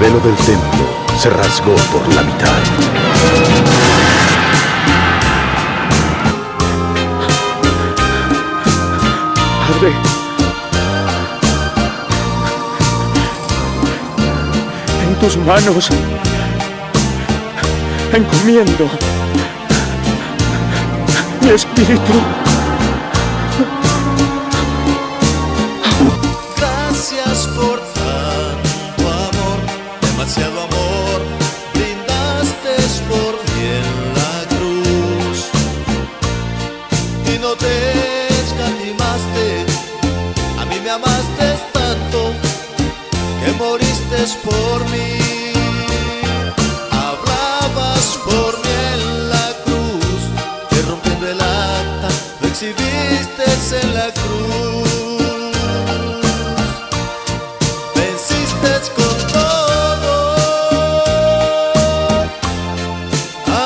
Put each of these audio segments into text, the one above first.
velo del templo se rasgó por la mitad. Padre, en tus manos encomiendo mi espíritu. Gracias por tanto amor, demasiado amor, brindaste por mí en la cruz. Y no te escatimaste, a mí me amaste tanto, que moriste por mí. Hablabas por mí en la cruz, que rompiendo el acta, lo exhibiste en la cruz. Con todo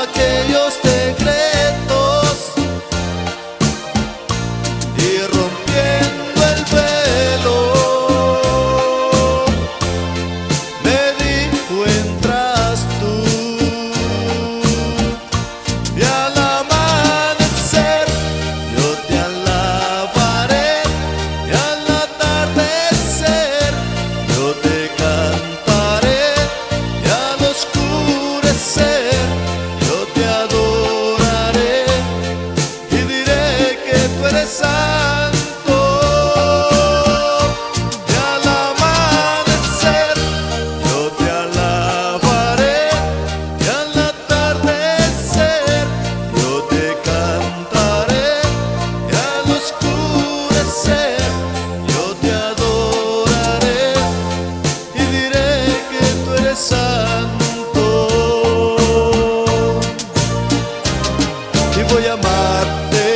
aquellos secretos y rompiendo el velo, me dijo entras tú, y al amanecer yo te alabaré, y al atardecer yo te cantaré, y al oscurecer yo te adoraré, y diré que tú eres santo. Y al amanecer yo te alabaré, y al atardecer yo te cantaré, y al oscurecer yo te adoraré, y diré que tú eres santo. Y voy a amarte,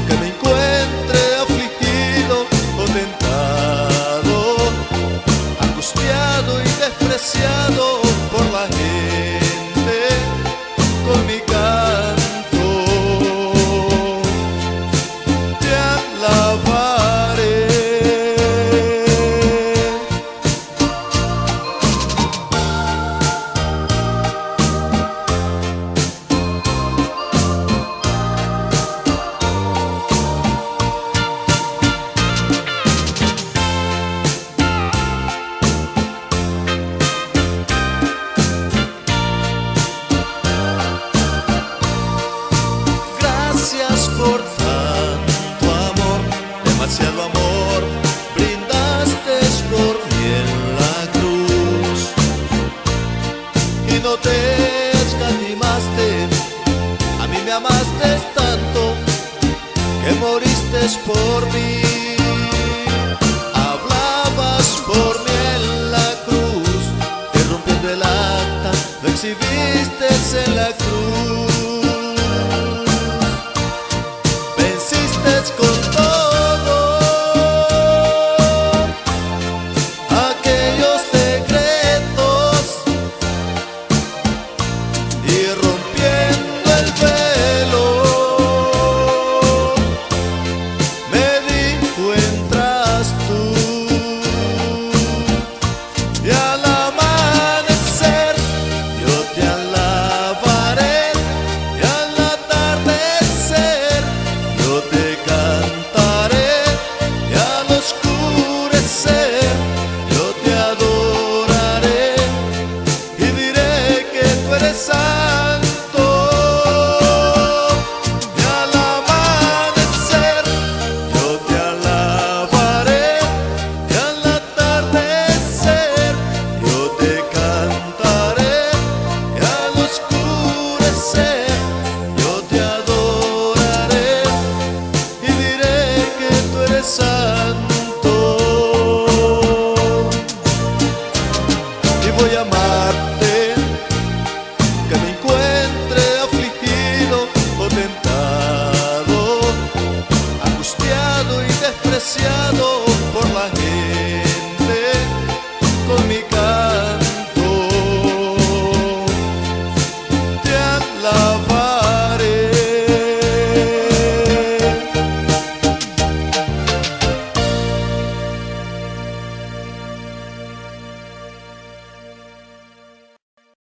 que me encuentre afligido o tentado, angustiado y despreciado por la gente, con mi canto te alabaré. Gracias por tanto amor, demasiado amor, brindaste por mí en la cruz. Y no te escatimaste, a mí me amaste tanto, que moriste por mí.